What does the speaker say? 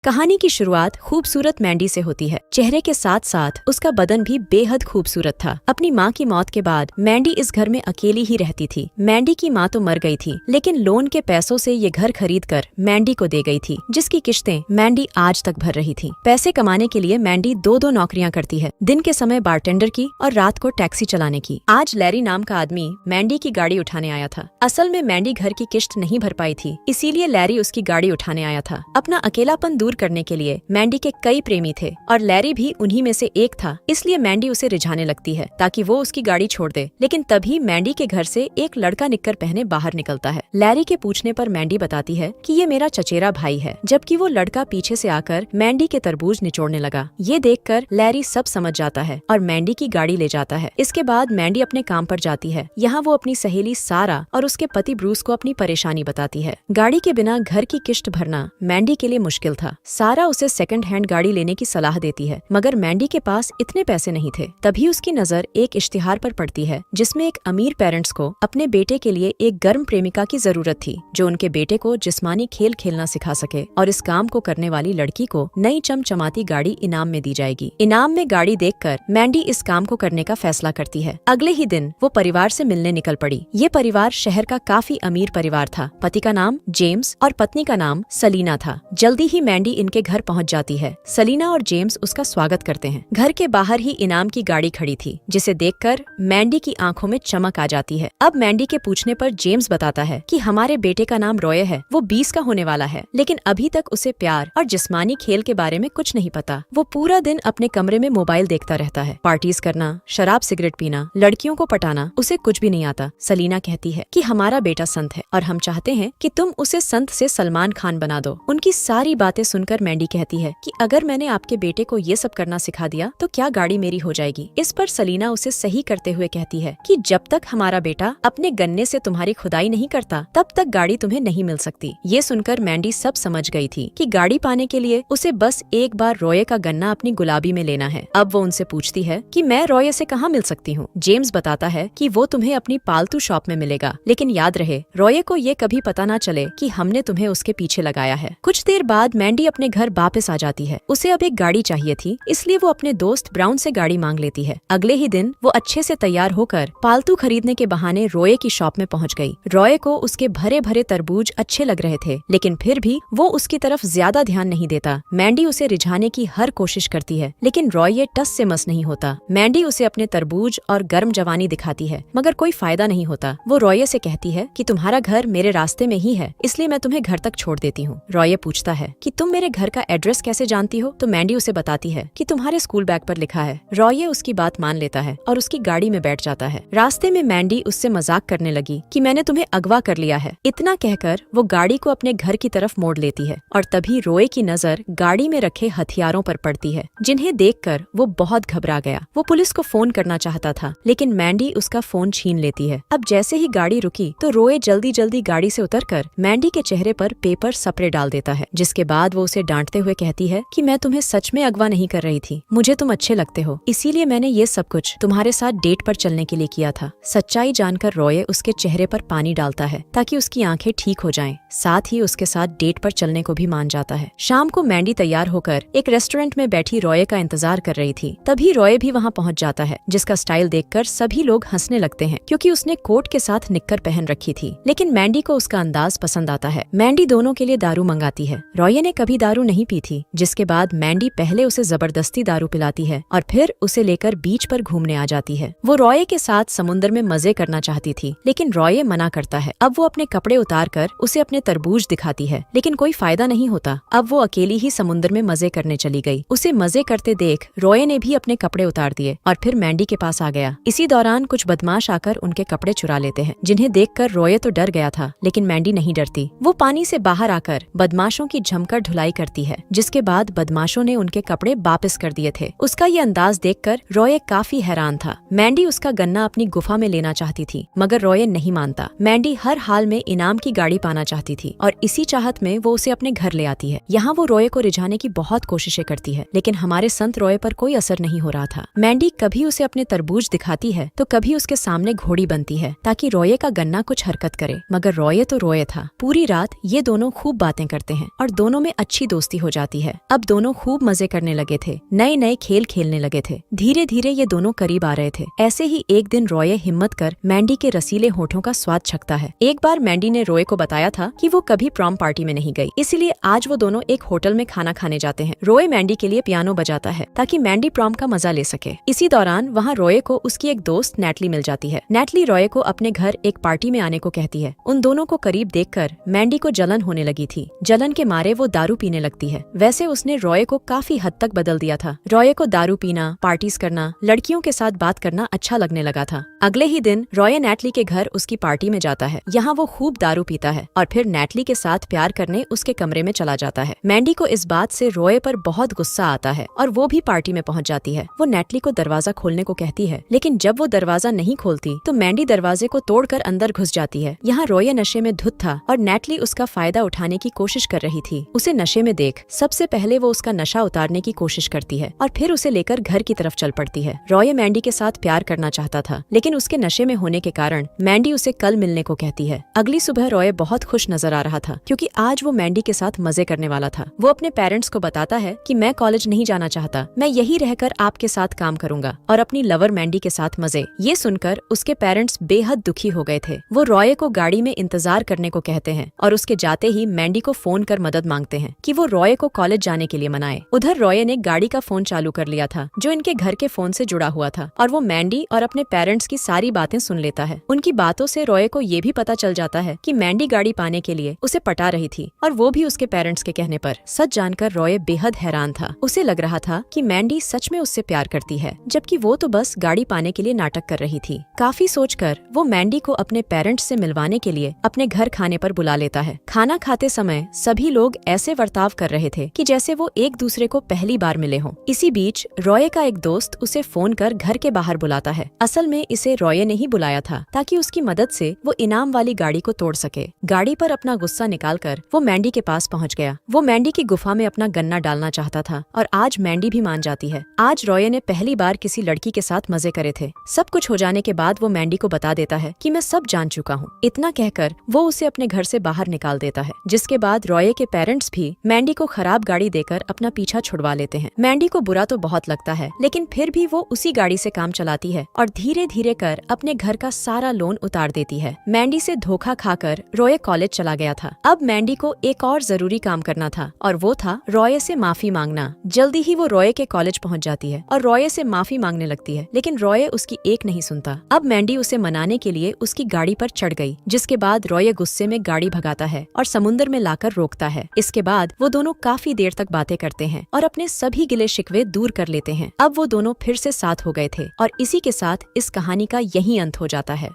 कहानी की शुरुआत खूबसूरत मैंडी से होती है। चेहरे के साथ साथ उसका बदन भी बेहद खूबसूरत था। अपनी माँ की मौत के बाद मैंडी इस घर में अकेली ही रहती थी। मैंडी की माँ तो मर गई थी, लेकिन लोन के पैसों से ये घर खरीदकर मैंडी को दे गई थी, जिसकी किश्तें मैंडी आज तक भर रही थी। पैसे कमाने के लिए मैंडी दो नौकरियाँ करती है, दिन के समय बारटेंडर की और रात को टैक्सी चलाने की। आज लैरी नाम का आदमी मैंडी की गाड़ी उठाने आया था। असल में मैंडी घर की किश्त नहीं भर पाई थी, इसीलिए लैरी उसकी गाड़ी उठाने आया था। अपना अकेलापन दूर करने के लिए मैंडी के कई प्रेमी थे और लैरी भी उन्हीं में से एक था, इसलिए मैंडी उसे रिझाने लगती है ताकि वो उसकी गाड़ी छोड़ दे। लेकिन तभी मैंडी के घर से एक लड़का निक्कर पहने बाहर निकलता है। लैरी के पूछने पर मैंडी बताती है कि ये मेरा चचेरा भाई है, जबकि वो लड़का पीछे से आकर मैंडी के तरबूज निचोड़ने लगा। ये देखकर लैरी सब समझ जाता है और मैंडी की गाड़ी ले जाता है। इसके बाद मैंडी अपने काम पर जाती है। यहाँ वो अपनी सहेली सारा और उसके पति ब्रूस को अपनी परेशानी बताती है। गाड़ी के बिना घर की किश्त भरना मैंडी के लिए मुश्किल था। सारा उसे सेकंड हैंड गाड़ी लेने की सलाह देती है, मगर मैंडी के पास इतने पैसे नहीं थे। तभी उसकी नजर एक इश्तिहार पर पड़ती है, जिसमें एक अमीर पेरेंट्स को अपने बेटे के लिए एक गर्म प्रेमिका की जरूरत थी, जो उनके बेटे को जिस्मानी खेल खेलना सिखा सके, और इस काम को करने वाली लड़की को नई चमचमाती गाड़ी इनाम में दी जाएगी। इनाम में गाड़ी देखकर मैंडी इस काम को करने का फैसला करती है। अगले ही दिन वो परिवार से मिलने निकल पड़ी। ये परिवार शहर का काफी अमीर परिवार था। पति का नाम जेम्स और पत्नी का नाम सलीना था। जल्दी ही मैंडी इनके घर पहुंच जाती है। सलीना और जेम्स उसका स्वागत करते हैं। घर के बाहर ही इनाम की गाड़ी खड़ी थी, जिसे देखकर मैंडी की आंखों में चमक आ जाती है। अब मैंडी के पूछने पर जेम्स बताता है कि हमारे बेटे का नाम रॉय है, वो 20 का होने वाला है, लेकिन अभी तक उसे प्यार और जिस्मानी खेल के बारे में कुछ नहीं पता। वो पूरा दिन अपने कमरे में मोबाइल देखता रहता है। पार्टीज करना, शराब सिगरेट पीना, लड़कियों को पटाना उसे कुछ भी नहीं आता। सलीना कहती है कि हमारा बेटा संत है और हम चाहते हैं कि तुम उसे संत से सलमान खान बना दो। उनकी सारी बातें सुनकर मैंडी कहती है कि अगर मैंने आपके बेटे को ये सब करना सिखा दिया तो क्या गाड़ी मेरी हो जाएगी। इस पर सलीना उसे सही करते हुए कहती है कि जब तक हमारा बेटा अपने गन्ने से तुम्हारी खुदाई नहीं करता, तब तक गाड़ी तुम्हें नहीं मिल सकती। ये सुनकर मैंडी सब समझ गई थी कि गाड़ी पाने के लिए उसे बस एक बार रॉय का गन्ना अपनी गुलाबी में लेना है। अब वो उनसे पूछती है कि मैं रॉय से कहाँ मिल सकती हूँ। जेम्स बताता है कि वो तुम्हें अपनी पालतू शॉप में मिलेगा, लेकिन याद रहे रॉय को ये कभी पता ना चले कि हमने तुम्हें उसके पीछे लगाया है। कुछ देर बाद मैंडी अपने घर वापस आ जाती है। उसे अब एक गाड़ी चाहिए थी, इसलिए वो अपने दोस्त ब्राउन से गाड़ी मांग लेती है। अगले ही दिन वो अच्छे से तैयार होकर पालतू खरीदने के बहाने रॉय की शॉप में पहुंच गई। रॉय को उसके भरे भरे तरबूज अच्छे लग रहे थे, लेकिन फिर भी वो उसकी तरफ ज्यादा ध्यान नहीं देता। मैंडी उसे रिझाने की हर कोशिश करती है, लेकिन रॉय टस से मस नहीं होता। मैंडी उसे अपने तरबूज और गर्म जवानी दिखाती है, मगर कोई फायदा नहीं होता। वो रॉय से कहती है कि तुम्हारा घर मेरे रास्ते में ही है, इसलिए मैं तुम्हें घर तक छोड़ देती हूँ। रॉय पूछता है कि तुम मेरे घर का एड्रेस कैसे जानती हो, तो मैंडी उसे बताती है कि तुम्हारे स्कूल बैग पर लिखा है। रॉय उसकी बात मान लेता है और उसकी गाड़ी में बैठ जाता है। रास्ते में मैंडी उससे मजाक करने लगी कि मैंने तुम्हें अगवा कर लिया है। इतना कहकर वो गाड़ी को अपने घर की तरफ मोड़ लेती है और तभी रॉय की नजर गाड़ी में रखे हथियारों पर पड़ती है, जिन्हें देखकर वो बहुत घबरा गया। वो पुलिस को फोन करना चाहता था, लेकिन मैंडी उसका फोन छीन लेती है। अब जैसे ही गाड़ी रुकी तो रॉय जल्दी जल्दी गाड़ी से उतरकर मैंडी के चेहरे पर पेपर स्प्रे डाल देता है, जिसके बाद वो उसे डांटते हुए कहती है कि मैं तुम्हें सच में अगवा नहीं कर रही थी, मुझे तुम अच्छे लगते हो, इसीलिए मैंने ये सब कुछ तुम्हारे साथ डेट पर चलने के लिए किया था। सच्चाई जानकर रॉय उसके चेहरे पर पानी डालता है ताकि उसकी आंखें ठीक हो जाएं। साथ ही उसके साथ डेट पर चलने को भी मान जाता है। शाम को मैंडी तैयार होकर एक रेस्टोरेंट में बैठी रॉय का इंतजार कर रही थी। तभी रॉय भी वहाँ पहुँच जाता है, जिसका स्टाइल देखकर सभी लोग हंसने लगते हैं, क्योंकि उसने कोट के साथ निक्कर पहन रखी थी। लेकिन मैंडी को उसका अंदाज पसंद आता है। मैंडी दोनों के लिए दारू मंगाती है। रॉय ने कभी दारू नहीं पी थी, जिसके बाद मैंडी पहले उसे जबरदस्ती दारू पिलाती है और फिर उसे लेकर बीच पर घूमने आ जाती है। वो रॉय के साथ समुद्र में मजे करना चाहती थी, लेकिन रॉय मना करता है। अब वो अपने कपड़े उतार कर उसे अपने तरबूज दिखाती है, लेकिन कोई फायदा नहीं होता। अब वो अकेली ही समुद्र में मजे करने चली गई। उसे मजे करते देख रॉय ने भी अपने कपड़े उतार दिए और फिर मैंडी के पास आ गया। इसी दौरान कुछ बदमाश आकर उनके कपड़े चुरा लेते हैं, जिन्हें देखकर रॉय तो डर गया था, लेकिन मैंडी नहीं डरती। वो पानी से बाहर आकर बदमाशों की जमकर धुलाई करती है, जिसके बाद बदमाशों ने उनके कपड़े वापस कर दिए थे। उसका ये अंदाज देखकर रॉय काफी हैरान था। मैंडी उसका गन्ना अपनी गुफा में लेना चाहती थी, मगर रॉय नहीं मानता। मैंडी हर हाल में इनाम की गाड़ी पाना चाहती थी और इसी चाहत में वो उसे अपने घर ले आती है। यहाँ वो रॉय को रिझाने की बहुत कोशिशें करती है, लेकिन हमारे संत रॉय पर कोई असर नहीं हो रहा था। मैंडी कभी उसे अपने तरबूज दिखाती है तो कभी उसके सामने घोड़ी बनती है ताकि रॉय का गन्ना कुछ हरकत करे, मगर रॉय तो रॉय था। पूरी रात ये दोनों खूब बातें करते हैं और दोनों में अच्छी अच्छी दोस्ती हो जाती है। अब दोनों खूब मजे करने लगे थे, नए नए खेल खेलने लगे थे। धीरे धीरे ये दोनों करीब आ रहे थे। ऐसे ही एक दिन रॉय हिम्मत कर मैंडी के रसीले होठों का स्वाद चखता है। एक बार मैंडी ने रॉय को बताया था कि वो कभी प्रॉम पार्टी में नहीं गई, इसलिए आज वो दोनों एक होटल में खाना खाने जाते हैं। रॉय मैंडी के लिए पियानो बजाता है ताकि मैंडी प्रॉम का मजा ले सके। इसी दौरान वहाँ रॉय को उसकी एक दोस्त नैटली मिल जाती है। नैटली रॉय को अपने घर एक पार्टी में आने को कहती है। उन दोनों को करीब देखकर मैंडी को जलन होने लगी थी। जलन के मारे वो दारू पीने लगती है। वैसे उसने रॉय को काफी हद तक बदल दिया था। रॉय को दारू पीना, पार्टीज करना, लड़कियों के साथ बात करना अच्छा लगने लगा था। अगले ही दिन रॉय नैटली के घर उसकी पार्टी में जाता है। यहाँ वो खूब दारू पीता है और फिर नैटली के साथ प्यार करने उसके कमरे में चला जाता है। मैंडी को इस बात से रॉय पर बहुत गुस्सा आता है और वो भी पार्टी में पहुंच जाती है। वो नैटली को दरवाजा खोलने को कहती है, लेकिन जब वो दरवाजा नहीं खोलती तो मैंडी दरवाजे को तोड़कर अंदर घुस जाती है। यहाँ रॉय नशे में धुत था और नैटली उसका फायदा उठाने की कोशिश कर रही थी। उसे नशे में देख सबसे पहले वो उसका नशा उतारने की कोशिश करती है और फिर उसे लेकर घर की तरफ चल पड़ती है। रॉय मैंडी के साथ प्यार करना चाहता था, लेकिन उसके नशे में होने के कारण मैंडी उसे कल मिलने को कहती है। अगली सुबह रॉय बहुत खुश नजर आ रहा था क्योंकि आज वो मैंडी के साथ मजे करने वाला था। वो अपने पेरेंट्स को बताता है कि मैं कॉलेज नहीं जाना चाहता, मैं यही रहकर आपके साथ काम करूंगा और अपनी लवर मैंडी के साथ मजे। ये सुनकर उसके पेरेंट्स बेहद दुखी हो गए थे। वो रॉय को गाड़ी में इंतजार करने को कहते हैं और उसके जाते ही मैंडी को फोन कर मदद मांगते हैं कि वो रॉय को कॉलेज जाने के लिए मनाए। उधर रॉय ने गाड़ी का फोन चालू कर लिया था जो इनके घर के फोन से जुड़ा हुआ था और वो मैंडी और अपने पेरेंट्स की सारी बातें सुन लेता है। उनकी बातों से रॉय को ये भी पता चल जाता है कि मैंडी गाड़ी पाने के लिए उसे पटा रही थी और वो भी उसके पेरेंट्स के कहने पर। सच जानकर रॉय बेहद हैरान था। उसे लग रहा था कि मैंडी सच में उससे प्यार करती है, जबकि वो तो बस गाड़ी पाने के लिए नाटक कर रही थी। काफी सोचकर वो मैंडी को अपने पेरेंट्स से मिलवाने के लिए अपने घर खाने पर बुला लेता है। खाना खाते समय सभी लोग ऐसे बर्ताव कर रहे थे कि जैसे वो एक दूसरे को पहली बार मिले हों। इसी बीच रॉय का एक दोस्त उसे फोन कर घर के बाहर बुलाता है। असल में इसे रॉय ने ही बुलाया था ताकि उसकी मदद से वो इनाम वाली गाड़ी को तोड़ सके। गाड़ी पर अपना गुस्सा निकालकर वो मैंडी के पास पहुंच गया। वो मैंडी की गुफा में अपना गन्ना डालना चाहता था और आज मैंडी भी मान जाती है। आज रॉय ने पहली बार किसी लड़की के साथ मजे करे थे। सब कुछ हो जाने के बाद वो मैंडी को बता देता है कि मैं सब जान चुका हूँ। इतना कहकर वो उसे अपने घर से बाहर निकाल देता है, जिसके बाद रॉय के पेरेंट्स भी मैंडी को खराब गाड़ी देकर अपना पीछा छुड़वा लेते हैं। मैंडी को बुरा तो बहुत लगता है, लेकिन फिर भी वो उसी गाड़ी से काम चलाती है और धीरे धीरे कर अपने घर का सारा लोन उतार देती है। मैंडी से धोखा खाकर रॉय कॉलेज चला गया था। अब मैंडी को एक और जरूरी काम करना था और वो था रॉय से माफी मांगना। जल्दी ही वो रॉय के कॉलेज पहुंच जाती है और रॉय से माफी मांगने लगती है, लेकिन रॉय उसकी एक नहीं सुनता। अब मैंडी उसे मनाने के लिए उसकी गाड़ी पर चढ़ गई, जिसके बाद रॉय गुस्से में गाड़ी भगाता है और समुद्र में लाकर रोकता है। इसके बाद वो दोनों काफी देर तक बातें करते हैं और अपने सभी गिले शिकवे दूर कर लेते हैं। अब वो दोनों फिर से साथ हो गए थे और इसी के साथ इस कहानी का यही अंत हो जाता है।